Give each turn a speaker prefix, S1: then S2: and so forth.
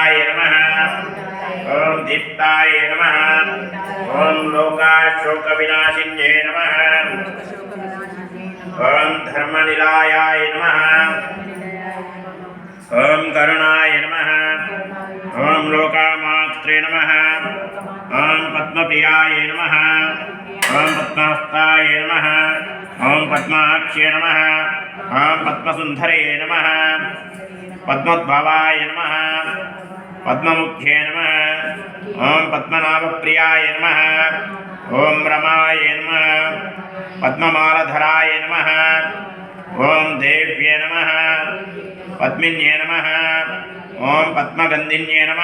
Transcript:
S1: स्फुटाय नमः ओम दीप्ताय नमः ओम लोकाशोकविनाशिन्ये नमः ओम धर्मनिलयाय नमः ओम करुणाय नमः ओम लोकामात्रे नमः ओम पद्मप्रियाय नमः ओम पद्महस्ताय नमः ओम पद्माक्ष्ये नमः ओम पद्मसुंदरे नमः पद्मोद्भवाय नमः पद्ममुख्ये नमः ओम पद्मनाभप्रियाय नमः ओम रमाय नमः पद्ममालधराय नमः ओम देव्ये नमः पद्मिन्ये नमः ओम पद्मगंधिन्ये नमः।